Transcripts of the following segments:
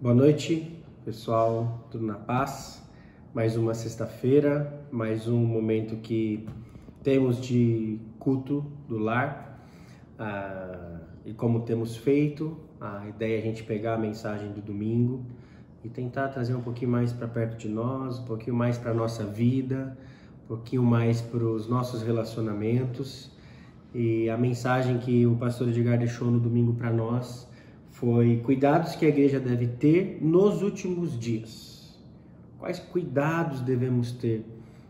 Boa noite, pessoal, tudo na paz? Mais uma sexta-feira, mais um momento que temos de culto do lar. E como temos feito, a ideia é a gente pegar a mensagem do domingo e tentar trazer um pouquinho mais para perto de nós, um pouquinho mais para a nossa vida, um pouquinho mais para os nossos relacionamentos. E a mensagem que o pastor Edgar deixou no domingo para nós foi cuidados que a igreja deve ter nos últimos dias. Quais cuidados devemos ter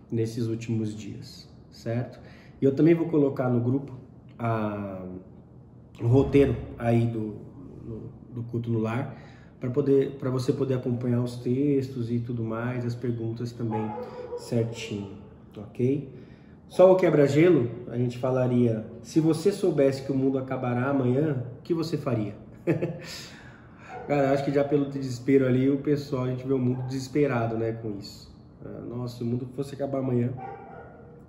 nesses últimos dias, certo? E eu também vou colocar no grupo o roteiro aí do culto no lar, para você poder acompanhar os textos e tudo mais, as perguntas também certinho, ok? Só o quebra-gelo, a gente falaria, se você soubesse que o mundo acabará amanhã, o que você faria? Cara, acho que já pelo desespero ali, o pessoal, a gente vê o mundo desesperado, né, com isso. Nossa, se o mundo fosse acabar amanhã,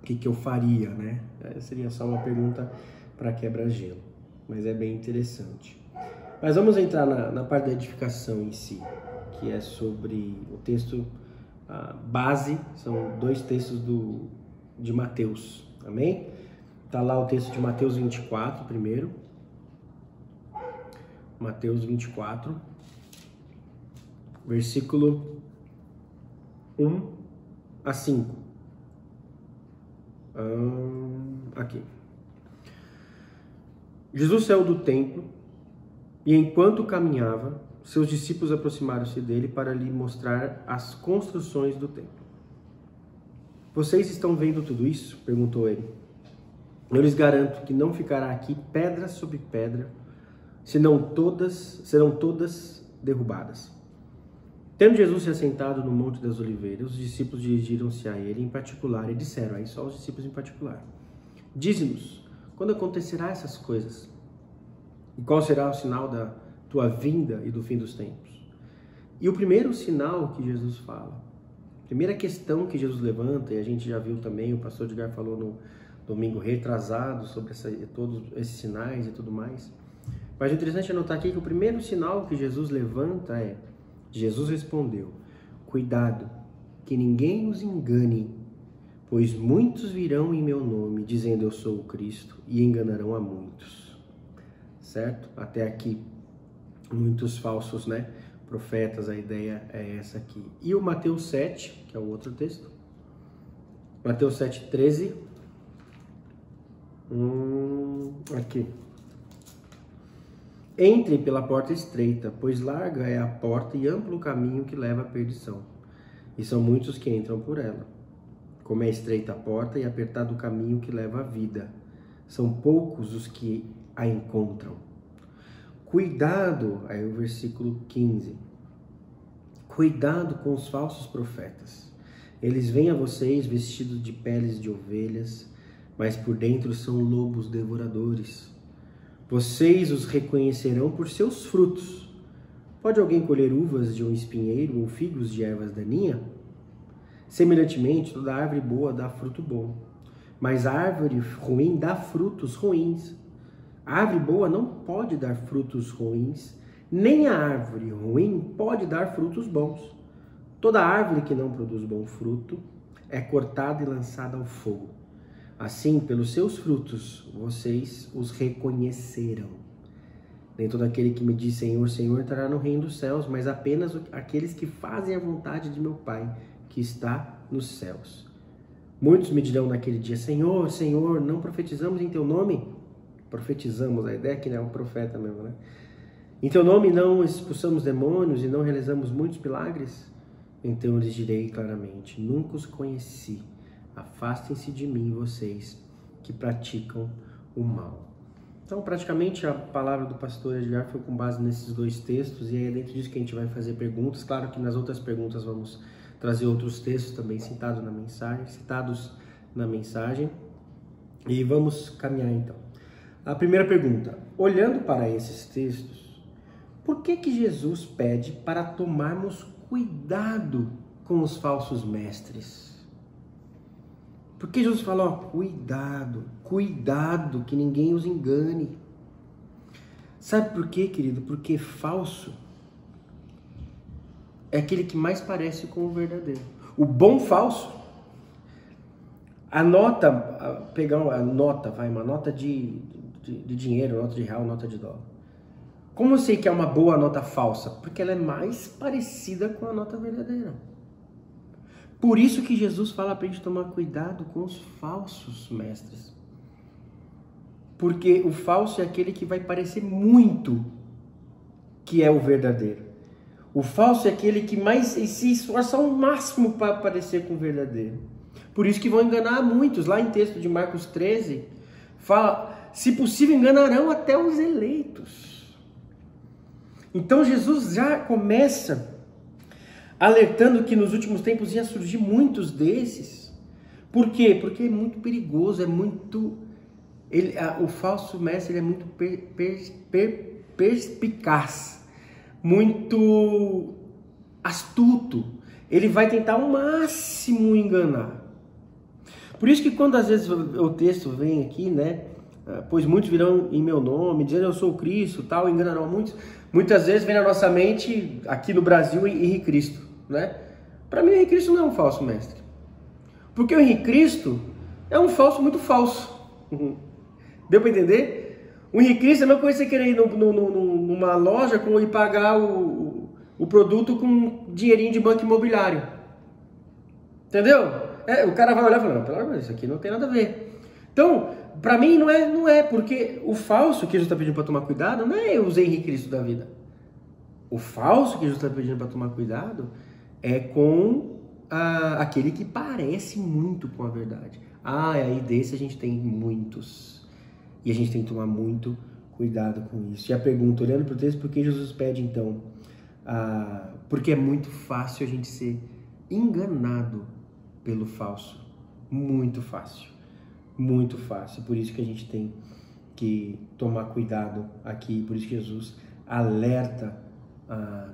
o que eu faria, né? Seria só uma pergunta para quebra-gelo, mas é bem interessante. Mas vamos entrar na parte da edificação em si, que é sobre o texto base, são dois textos de Mateus, amém? Tá lá o texto de Mateus 24 primeiro. Mateus 24, versículo 1 a 5. Aqui. Jesus saiu do templo e, enquanto caminhava, seus discípulos aproximaram-se dele para lhe mostrar as construções do templo. Vocês estão vendo tudo isso? Perguntou ele. Eu lhes garanto que não ficará aqui pedra sobre pedra, serão todas derrubadas. Tendo Jesus se assentado no Monte das Oliveiras, os discípulos dirigiram-se a ele em particular e disseram, aí só os discípulos em particular, dize-nos, quando acontecerá essas coisas? E qual será o sinal da tua vinda e do fim dos tempos? E o primeiro sinal que Jesus fala, a primeira questão que Jesus levanta, e a gente já viu também, o pastor Edgar falou no domingo retrasado sobre todos esses sinais e tudo mais. Mas o interessante é notar aqui que o primeiro sinal que Jesus levanta é, Jesus respondeu, cuidado, que ninguém os engane, pois muitos virão em meu nome, dizendo eu sou o Cristo, e enganarão a muitos. Certo? Até aqui, muitos falsos, profetas, a ideia é essa aqui. E o Mateus 7, que é o outro texto, Mateus 7, 13, aqui. Entre pela porta estreita, pois larga é a porta e amplo o caminho que leva à perdição, e são muitos que entram por ela. Como é estreita a porta e apertado o caminho que leva à vida, são poucos os que a encontram. Cuidado, aí o versículo 15, cuidado com os falsos profetas. Eles vêm a vocês vestidos de peles de ovelhas, mas por dentro são lobos devoradores. Vocês os reconhecerão por seus frutos. Pode alguém colher uvas de um espinheiro ou figos de ervas daninhas? Semelhantemente, toda árvore boa dá fruto bom, mas a árvore ruim dá frutos ruins. A árvore boa não pode dar frutos ruins, nem a árvore ruim pode dar frutos bons. Toda árvore que não produz bom fruto é cortada e lançada ao fogo. Assim, pelos seus frutos, vocês os reconhecerão. Nem todo aquele que me diz Senhor, Senhor, entrará no reino dos céus, mas apenas aqueles que fazem a vontade de meu Pai, que está nos céus. Muitos me dirão naquele dia, Senhor, Senhor, não profetizamos em teu nome? Profetizamos, a ideia é que não é um profeta mesmo, Em teu nome não expulsamos demônios e não realizamos muitos milagres? Então eu lhes direi claramente, nunca os conheci. Afastem-se de mim, vocês que praticam o mal. Então, praticamente, a palavra do pastor Edgar foi com base nesses dois textos, e é dentro disso que a gente vai fazer perguntas. Claro que nas outras perguntas vamos trazer outros textos também citados na mensagem. E vamos caminhar então. A primeira pergunta, olhando para esses textos, por que Jesus pede para tomarmos cuidado com os falsos mestres? Porque Jesus fala, cuidado, que ninguém os engane. Sabe por quê, querido? Porque falso é aquele que mais parece com o verdadeiro. O bom falso, a nota, pegar uma nota de dinheiro, nota de real, nota de dólar. Como eu sei que é uma boa nota falsa? Porque ela é mais parecida com a nota verdadeira. Por isso que Jesus fala para a gente tomar cuidado com os falsos mestres. Porque o falso é aquele que vai parecer muito que é o verdadeiro. O falso é aquele que mais se esforça ao máximo para parecer com o verdadeiro. Por isso que vão enganar muitos. Lá em texto de Marcos 13, fala, se possível enganarão até os eleitos. Então Jesus já começa alertando que nos últimos tempos ia surgir muitos desses. Por quê? Porque é muito perigoso, é muito... o falso mestre ele é muito perspicaz, muito astuto. Ele vai tentar ao máximo enganar. Por isso que quando às vezes o texto vem aqui, né? Pois muitos virão em meu nome, dizendo eu sou o Cristo, tal, enganarão muitos. Muitas vezes vem na nossa mente, aqui no Brasil, Henrique Cristo, né? Para mim, o Henrique Cristo não é um falso mestre. Porque o Henrique Cristo é um falso muito falso. Deu para entender? O Henrique Cristo é a mesma coisa que você querer ir numa loja e pagar o produto com dinheirinho de banco imobiliário. Entendeu? O cara vai olhar e falar, não, pelo amor de Deus, isso aqui não tem nada a ver. Então, para mim não é, porque o falso que Jesus está pedindo para tomar cuidado não é os Henrique Cristo da vida. O falso que Jesus está pedindo para tomar cuidado é com aquele que parece muito com a verdade. Aí desse a gente tem muitos. E a gente tem que tomar muito cuidado com isso. E a pergunta, olhando para o texto, por que Jesus pede então? Porque é muito fácil a gente ser enganado pelo falso. Muito fácil. Muito fácil. Por isso que a gente tem que tomar cuidado aqui. Por isso que Jesus alerta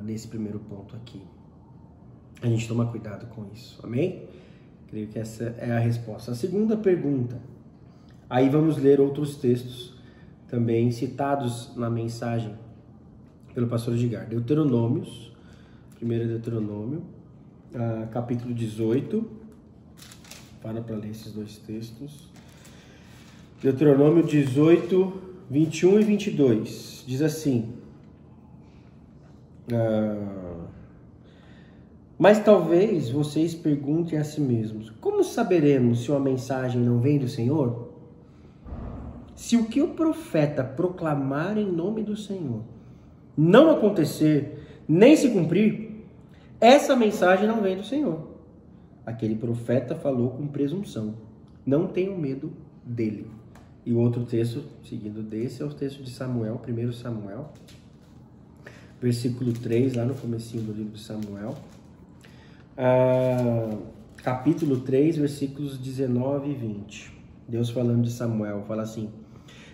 nesse primeiro ponto aqui. A gente toma cuidado com isso. Amém? Creio que essa é a resposta. A segunda pergunta. Aí vamos ler outros textos também citados na mensagem pelo pastor Edgar. Deuteronômios, 1 Deuteronômio, capítulo 18. Para ler esses dois textos. Deuteronômio 18, 21 e 22. Diz assim: mas talvez vocês perguntem a si mesmos, como saberemos se uma mensagem não vem do Senhor? Se o que o profeta proclamar em nome do Senhor não acontecer, nem se cumprir, essa mensagem não vem do Senhor. Aquele profeta falou com presunção. Não tenham medo dele. E o outro texto, seguindo desse, é o texto de Samuel, 1 Samuel, versículo 3, lá no comecinho do livro de Samuel. Capítulo 3, versículos 19 e 20. Deus falando de Samuel, fala assim: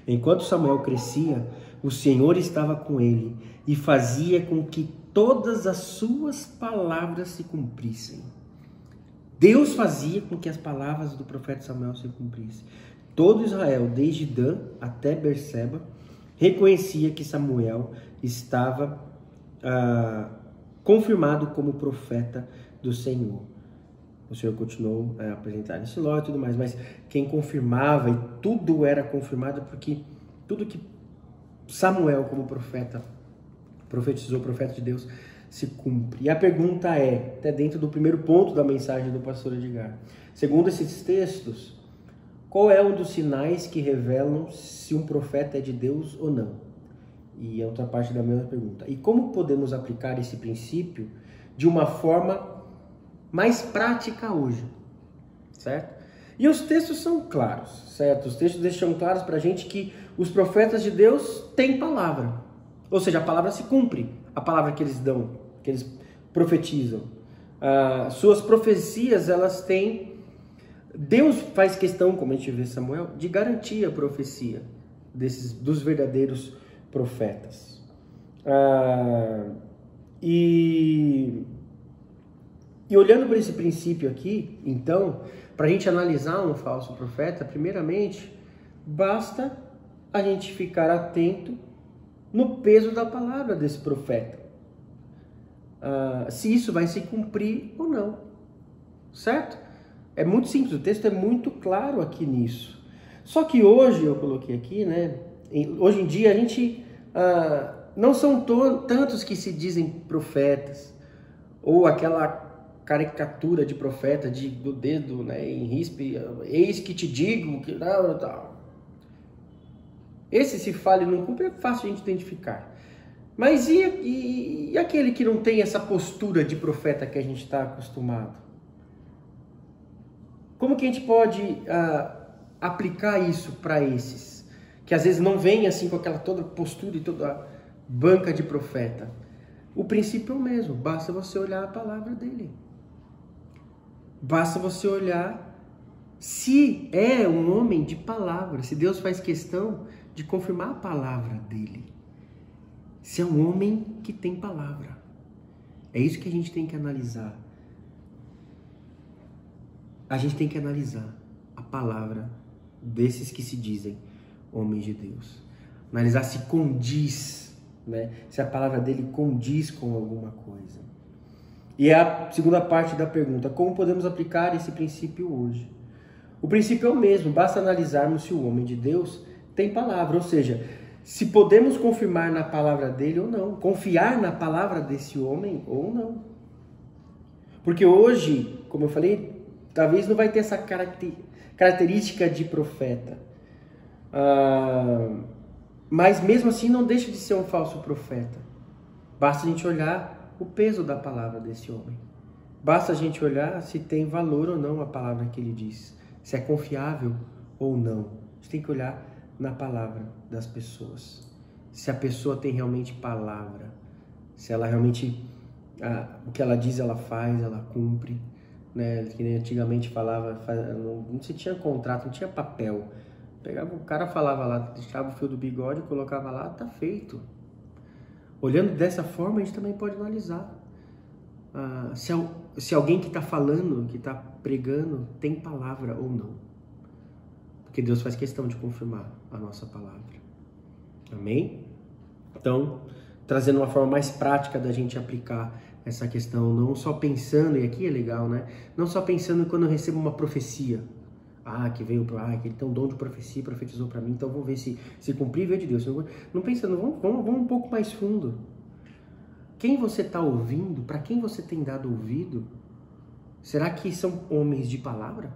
enquanto Samuel crescia, o Senhor estava com ele e fazia com que todas as suas palavras se cumprissem. Deus fazia com que as palavras do profeta Samuel se cumprissem. Todo Israel, desde Dan até Berseba, reconhecia que Samuel estava confirmado como profeta do Senhor. O Senhor continuou a apresentar esse Siló e tudo mais, mas quem confirmava, e tudo era confirmado, porque tudo que Samuel, como profeta, profetizou, profeta de Deus, se cumpre. E a pergunta é, até dentro do primeiro ponto da mensagem do pastor Edgar, segundo esses textos, qual é um dos sinais que revelam se um profeta é de Deus ou não? E a outra parte da mesma pergunta. E como podemos aplicar esse princípio de uma forma mais prática hoje? Certo? E os textos são claros, certo? Os textos deixam claros para a gente que os profetas de Deus têm palavra. Ou seja, a palavra se cumpre, a palavra que eles dão, que eles profetizam. Suas profecias, elas têm... Deus faz questão, como a gente vê Samuel, de garantir a profecia dos verdadeiros profetas. E olhando para esse princípio aqui, então, para a gente analisar um falso profeta, primeiramente, basta a gente ficar atento no peso da palavra desse profeta. se isso vai se cumprir ou não, certo? É muito simples, o texto é muito claro aqui nisso. Só que hoje, eu coloquei aqui, né? Hoje em dia a gente não são tantos que se dizem profetas, ou aquela caricatura de profeta do dedo, né, em rispe, eis que te digo, que tal. Esse se fala e não cumpre é fácil a gente identificar. Mas e aquele que não tem essa postura de profeta que a gente está acostumado? Como que a gente pode aplicar isso para esses? Que às vezes não vem assim com aquela toda postura e toda banca de profeta. O princípio é o mesmo, basta você olhar a palavra dele. Basta você olhar se é um homem de palavra, se Deus faz questão de confirmar a palavra dele. Se é um homem que tem palavra. É isso que a gente tem que analisar. A gente tem que analisar a palavra desses que se dizem homens de Deus. Analisar se condiz, né? Se a palavra dele condiz com alguma coisa. E é a segunda parte da pergunta: como podemos aplicar esse princípio hoje? O princípio é o mesmo, basta analisarmos se o homem de Deus tem palavra, ou seja, se podemos confirmar na palavra dele ou não, confiar na palavra desse homem ou não. Porque hoje, como eu falei, talvez não vai ter essa característica de profeta. Mas mesmo assim não deixa de ser um falso profeta. Basta a gente olhar o peso da palavra desse homem. Basta a gente olhar se tem valor ou não a palavra que ele diz. Se é confiável ou não. A gente tem que olhar na palavra das pessoas. Se a pessoa tem realmente palavra. Se ela realmente... o que ela diz, ela faz, ela cumpre. Né? Que nem antigamente falava... Não se tinha contrato, não tinha papel. Pegava, o cara falava lá, deixava o fio do bigode, colocava lá, tá feito. Olhando dessa forma, a gente também pode analisar se alguém que está falando, que está pregando, tem palavra ou não. Porque Deus faz questão de confirmar a nossa palavra. Amém? Então, trazendo uma forma mais prática da gente aplicar essa questão, não só pensando, e aqui é legal, né? Não só pensando quando eu recebo uma profecia. Que veio que ele tem um dom de profecia, profetizou para mim, então vou ver se cumprir, veio de Deus. Não pensando, vamos um pouco mais fundo. Quem você está ouvindo, para quem você tem dado ouvido, será que são homens de palavra?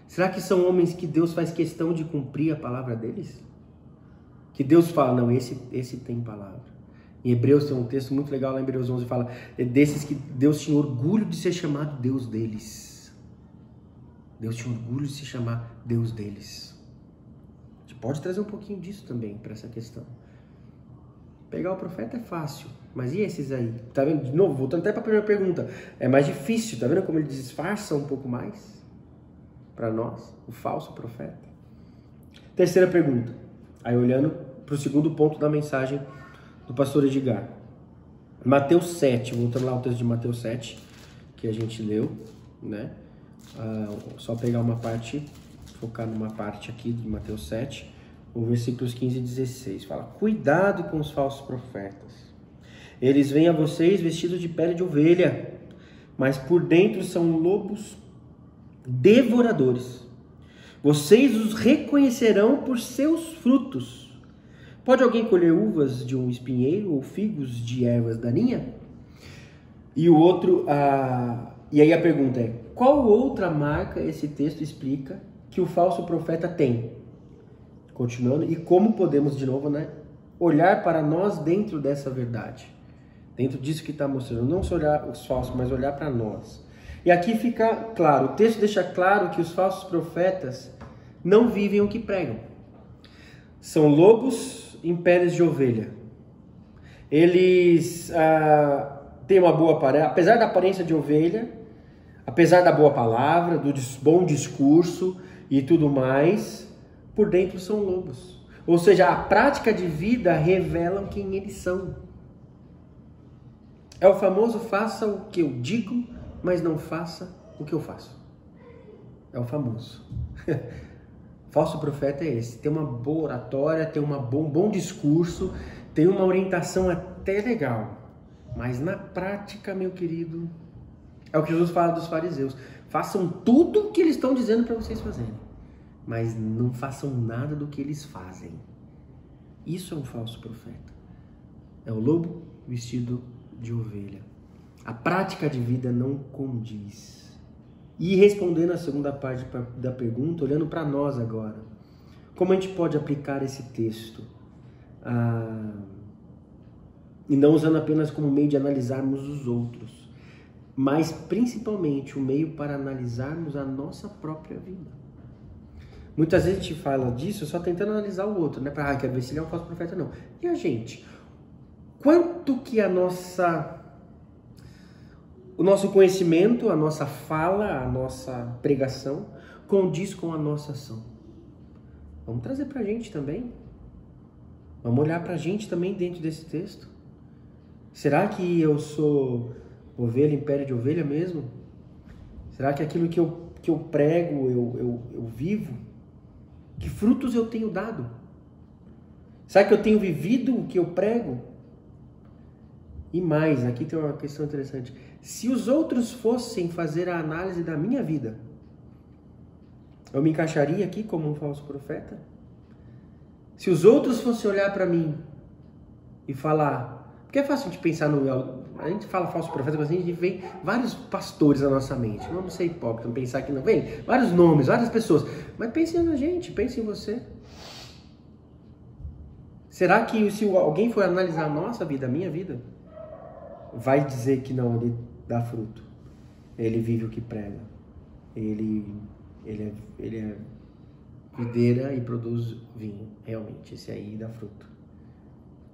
Será que são homens que Deus faz questão de cumprir a palavra deles? Que Deus fala, não, esse tem palavra. Em Hebreus tem um texto muito legal lá em Hebreus 11, fala, desses que Deus tinha orgulho de ser chamado Deus deles. Deus tinha orgulho de se chamar Deus deles. A gente pode trazer um pouquinho disso também para essa questão. Pegar o profeta é fácil, mas e esses aí? Tá vendo? De novo, voltando até para a primeira pergunta. É mais difícil, tá vendo como ele disfarça um pouco mais para nós, o falso profeta? Terceira pergunta. Aí olhando para o segundo ponto da mensagem do pastor Edgar. Mateus 7, voltando lá ao texto de Mateus 7, que a gente leu, né? Só pegar uma parte, focar numa parte aqui de Mateus 7, o versículos 15 e 16, fala: cuidado com os falsos profetas, eles vêm a vocês vestidos de pele de ovelha, mas por dentro são lobos devoradores. Vocês os reconhecerão por seus frutos. Pode alguém colher uvas de um espinheiro ou figos de ervas daninhas? E o outro, e aí a pergunta é: qual outra marca esse texto explica que o falso profeta tem? Continuando, e como podemos, de novo, né, olhar para nós dentro dessa verdade? Dentro disso que está mostrando. Não só olhar os falsos, mas olhar para nós. E aqui fica claro, o texto deixa claro que os falsos profetas não vivem o que pregam. São lobos em peles de ovelha. Eles têm uma boa aparência, apesar da aparência de ovelha, apesar da boa palavra, do bom discurso e tudo mais, por dentro são lobos. Ou seja, a prática de vida revelam quem eles são. É o famoso faça o que eu digo, mas não faça o que eu faço. É o famoso. Falso profeta é esse. Tem uma boa oratória, tem um bom discurso, tem uma orientação até legal. Mas na prática, meu querido, é o que Jesus fala dos fariseus. Façam tudo o que eles estão dizendo para vocês fazerem, mas não façam nada do que eles fazem. Isso é um falso profeta. É o lobo vestido de ovelha. A prática de vida não condiz. E respondendo a segunda parte da pergunta, olhando para nós agora, como a gente pode aplicar esse texto? E não usando apenas como meio de analisarmos os outros, mas principalmente o meio para analisarmos a nossa própria vida. Muitas vezes a gente fala disso só tentando analisar o outro, né? Para quer ver se ele é um falso profeta, não. E a gente? Quanto que o nosso conhecimento, a nossa fala, a nossa pregação condiz com a nossa ação? Vamos trazer para a gente também. Vamos olhar para a gente também dentro desse texto. Será que eu sou ovelha em pele de ovelha mesmo? Será que aquilo que eu prego, eu vivo? Que frutos eu tenho dado? Será que eu tenho vivido o que eu prego? E mais, aqui tem uma questão interessante. Se os outros fossem fazer a análise da minha vida, eu me encaixaria aqui como um falso profeta? Se os outros fossem olhar para mim e falar... Porque é fácil de pensar a gente fala falso profeta, mas a gente vê vários pastores na nossa mente. Não vamos ser hipócritas, não pensar que não vem. Vários nomes, várias pessoas. Mas pense na gente, pense em você. Será que se alguém for analisar a nossa vida, a minha vida, vai dizer que não, ele dá fruto? Ele vive o que prega. Ele é videira e produz vinho. Realmente, esse aí dá fruto.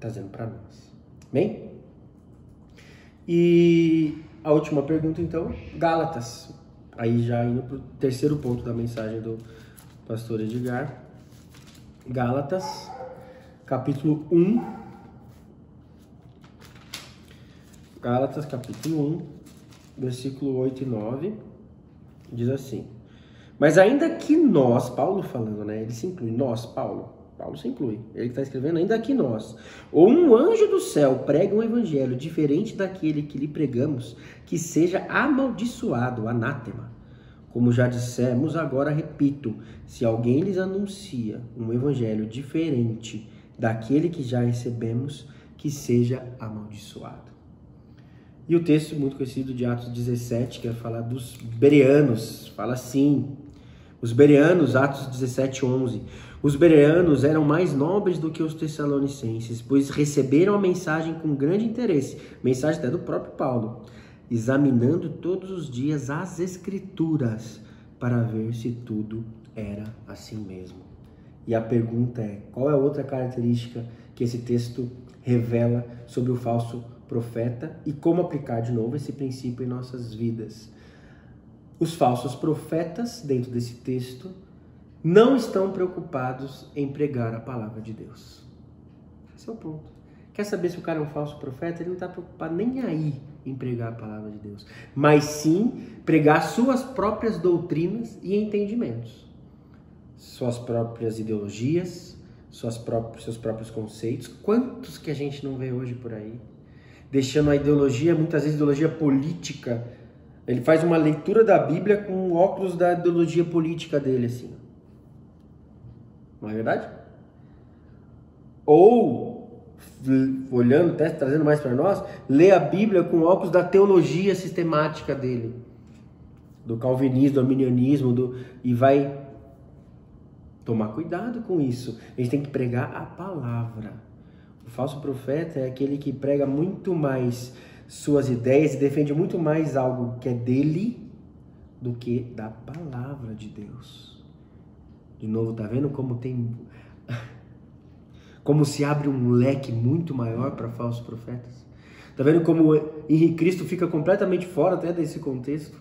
Trazendo para nós. Bem? E a última pergunta, então, Gálatas. Aí já indo para o terceiro ponto da mensagem do pastor Edgar. Gálatas, capítulo 1. Gálatas, capítulo 1, versículo 8 e 9. Diz assim: mas ainda que nós, Paulo falando, né? Ele se inclui, nós, Paulo se inclui, ele que está escrevendo, ainda que nós, ou um anjo do céu prega um evangelho diferente daquele que lhe pregamos, que seja amaldiçoado, anátema. Como já dissemos, agora repito, se alguém lhes anuncia um evangelho diferente daquele que já recebemos, que seja amaldiçoado. E o texto muito conhecido de Atos 17, que vai falar dos bereanos, fala assim: os bereanos, Atos 17, 11. Os bereanos eram mais nobres do que os tessalonicenses, pois receberam a mensagem com grande interesse, mensagem até do próprio Paulo, examinando todos os dias as Escrituras para ver se tudo era assim mesmo. E a pergunta é: qual é a outra característica que esse texto revela sobre o falso profeta e como aplicar de novo esse princípio em nossas vidas? Os falsos profetas, dentro desse texto, não estão preocupados em pregar a palavra de Deus. Esse é o ponto. Quer saber se o cara é um falso profeta? Ele não está preocupado nem aí em pregar a palavra de Deus, mas sim pregar suas próprias doutrinas e entendimentos, suas próprias ideologias, seus próprios conceitos. Quantos que a gente não vê hoje por aí? Deixando a ideologia, muitas vezes ideologia política. Ele faz uma leitura da Bíblia com óculos da ideologia política dele, assim. Não é verdade? Ou, olhando, até trazendo mais para nós, lê a Bíblia com óculos da teologia sistemática dele. Do calvinismo, do arminianismo, e vai tomar cuidado com isso. A gente tem que pregar a palavra. O falso profeta é aquele que prega muito mais suas ideias e defende muito mais algo que é dele do que da palavra de Deus. De novo, tá vendo como se abre um leque muito maior para falsos profetas? Tá vendo como Henrique Cristo fica completamente fora até desse contexto?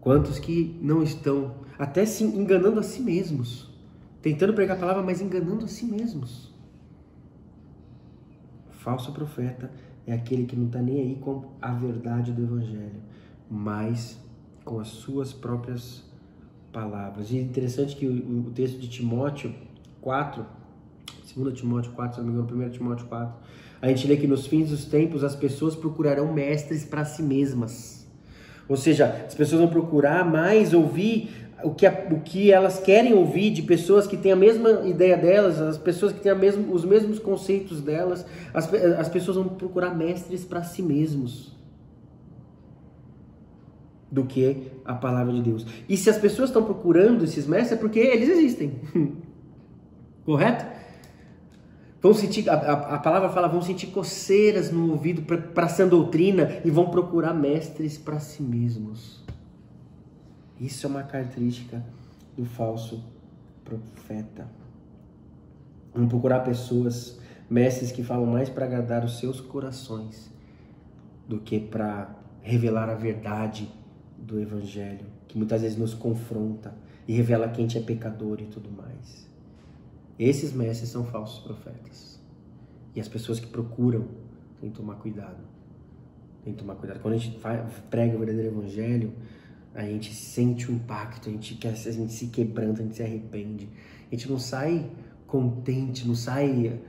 Quantos que não estão até se enganando a si mesmos, tentando pregar a palavra, mas enganando a si mesmos. O falso profeta é aquele que não está nem aí com a verdade do evangelho, mas com as suas próprias palavras. E é interessante que o texto de Timóteo 4, 2 Timóteo 4, se não me engano, 1 Timóteo 4, A gente lê que nos fins dos tempos as pessoas procurarão mestres para si mesmas. Ou seja, as pessoas vão procurar mais ouvir o que elas querem ouvir de pessoas que têm a mesma ideia delas, as pessoas que têm os mesmos conceitos delas. As pessoas vão procurar mestres para si mesmos do que a palavra de Deus. E se as pessoas estão procurando esses mestres é porque eles existem. Correto? Vão sentir, a palavra fala, vão sentir coceiras no ouvido para essa doutrina e vão procurar mestres para si mesmos. Isso é uma característica do falso profeta. Vão procurar pessoas, mestres que falam mais para agradar os seus corações do que para revelar a verdade do Evangelho, que muitas vezes nos confronta e revela que a gente é pecador e tudo mais. Esses mestres são falsos profetas. E as pessoas que procuram têm que tomar cuidado. Tem que tomar cuidado. Quando a gente prega o verdadeiro Evangelho, a gente sente o impacto, a gente se quebranta, a gente se arrepende. A gente não sai contente, não sai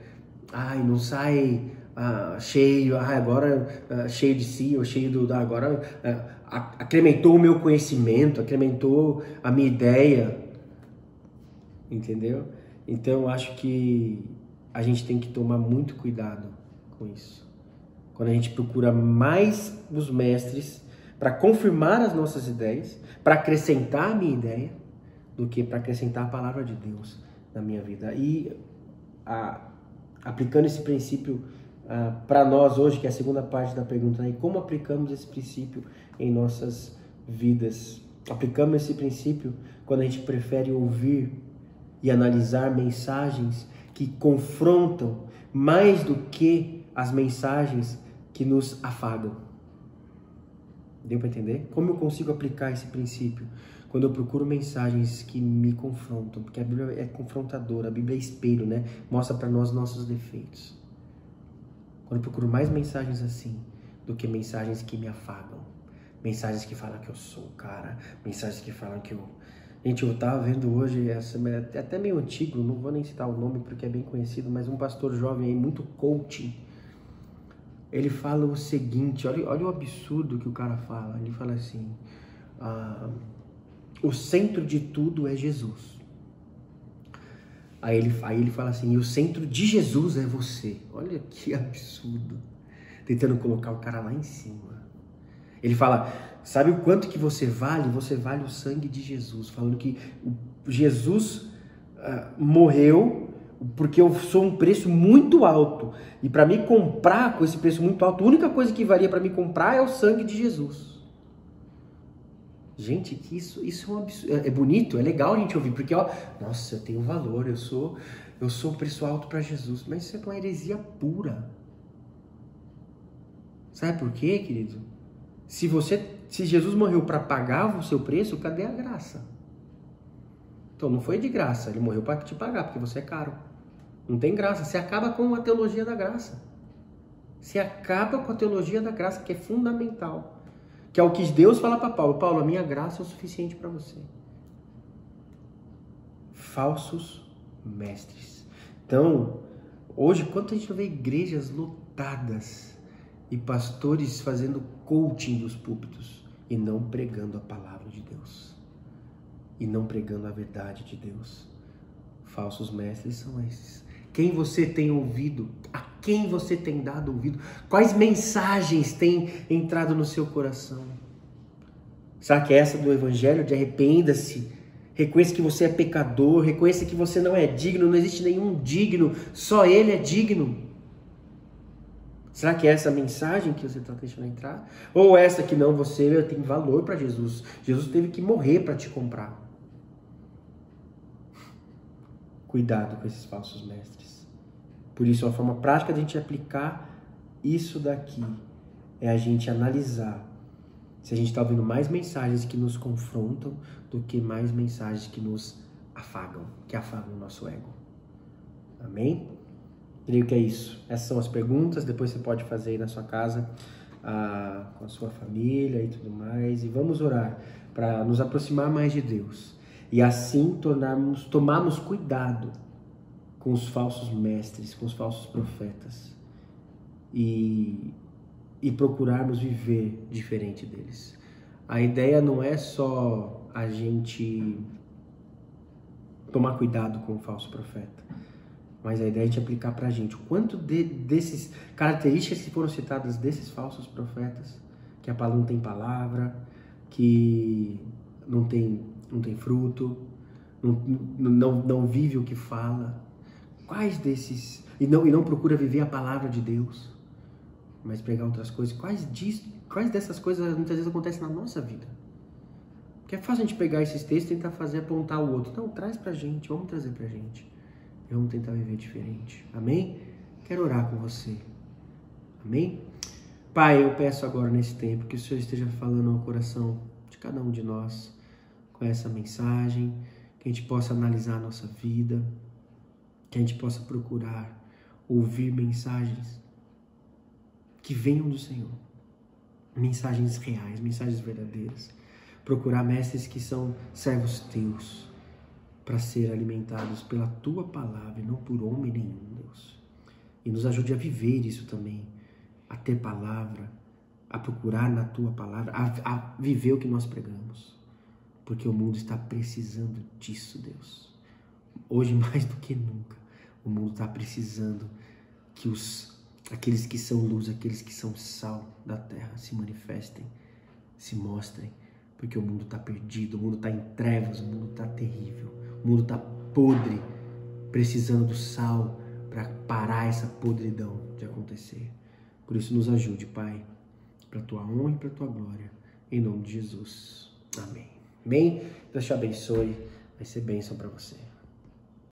cheio, agora cheio de si, ou cheio agora acrementou o meu conhecimento, acrementou a minha ideia, entendeu? Então eu acho que a gente tem que tomar muito cuidado com isso. Quando a gente procura mais os mestres para confirmar as nossas ideias, para acrescentar a minha ideia, do que para acrescentar a palavra de Deus na minha vida. E aplicando esse princípio para nós hoje, que é a segunda parte da pergunta, né? Como aplicamos esse princípio em nossas vidas? Aplicamos esse princípio quando a gente prefere ouvir e analisar mensagens que confrontam mais do que as mensagens que nos afagam. Deu para entender? Como eu consigo aplicar esse princípio? Quando eu procuro mensagens que me confrontam, porque a Bíblia é confrontadora, a Bíblia é espelho, né? Mostra para nós nossos defeitos. Quando eu procuro mais mensagens assim do que mensagens que me afagam, mensagens que falam que eu sou o cara, mensagens que falam que eu... Gente, eu tava vendo hoje, é até meio antigo, não vou nem citar o nome porque é bem conhecido, mas um pastor jovem aí, muito coaching, ele fala o seguinte, olha o absurdo que o cara fala. Ele fala assim, o centro de tudo é Jesus. Aí ele fala assim, e o centro de Jesus é você. Olha que absurdo. Tentando colocar o cara lá em cima. Ele fala, sabe o quanto que você vale? Você vale o sangue de Jesus. Falando que Jesus morreu porque eu sou um preço muito alto. E para me comprar com esse preço muito alto, a única coisa que valia para me comprar é o sangue de Jesus. Gente, que isso é um absurdo. É bonito, é legal a gente ouvir, porque nossa, eu tenho valor, eu sou um preço alto para Jesus. Mas isso é uma heresia pura. Sabe por quê, querido? Se Jesus morreu para pagar o seu preço, cadê a graça? Então não foi de graça, ele morreu para te pagar, porque você é caro. Não tem graça, você acaba com a teologia da graça. Você acaba com a teologia da graça, que é fundamental. Que é o que Deus fala para Paulo. Paulo, a minha graça é o suficiente para você. Falsos mestres. Então, hoje, quanto a gente vê igrejas lotadas e pastores fazendo coaching dos púlpitos e não pregando a palavra de Deus. E não pregando a verdade de Deus. Falsos mestres são esses. Quem você tem ouvido? A quem você tem dado ouvido? Quais mensagens têm entrado no seu coração? Será que é essa do Evangelho de arrependa-se? Reconheça que você é pecador, reconheça que você não é digno, não existe nenhum digno, só Ele é digno. Será que é essa mensagem que você está deixando entrar? Ou essa que não, você tem valor para Jesus. Jesus teve que morrer para te comprar. Cuidado com esses falsos mestres. Por isso, uma forma prática de a gente aplicar isso daqui é a gente analisar se a gente está ouvindo mais mensagens que nos confrontam do que mais mensagens que nos afagam, que afagam o nosso ego. Amém? Creio que é isso. Essas são as perguntas. Depois você pode fazer aí na sua casa, com a sua família e tudo mais. E vamos orar para nos aproximar mais de Deus. E assim tomarmos cuidado com os falsos mestres, com os falsos profetas. e procurarmos viver diferente deles. A ideia não é só a gente tomar cuidado com o falso profeta, mas a ideia é a gente aplicar pra gente o quanto desses características que foram citadas desses falsos profetas, que a palavra não tem palavra, que não tem fruto, não vive o que fala. Quais desses... E não procura viver a palavra de Deus, mas pregar outras coisas. Quais dessas coisas muitas vezes acontecem na nossa vida? Porque é fácil a gente pegar esses textos e tentar apontar o outro. Não, traz pra gente, vamos trazer pra gente. E vamos tentar viver diferente. Amém? Quero orar com você. Amém? Pai, eu peço agora nesse tempo que o Senhor esteja falando ao coração de cada um de nós com essa mensagem, que a gente possa analisar a nossa vida, que a gente possa procurar ouvir mensagens que venham do Senhor, mensagens reais, mensagens verdadeiras, procurar mestres que são servos teus, para ser alimentados pela tua palavra e não por homem nenhum, Deus. E nos ajude a viver isso também, a ter palavra, a procurar na tua palavra, a viver o que nós pregamos, porque o mundo está precisando disso, Deus. Hoje mais do que nunca, o mundo está precisando que aqueles que são luz, aqueles que são sal da terra se manifestem, se mostrem, porque o mundo está perdido, o mundo está em trevas, o mundo está terrível, o mundo está podre, precisando do sal para parar essa podridão de acontecer. Por isso nos ajude, Pai, para a tua honra e para a tua glória, em nome de Jesus. Amém. Amém? Deus te abençoe, vai ser bênção para você.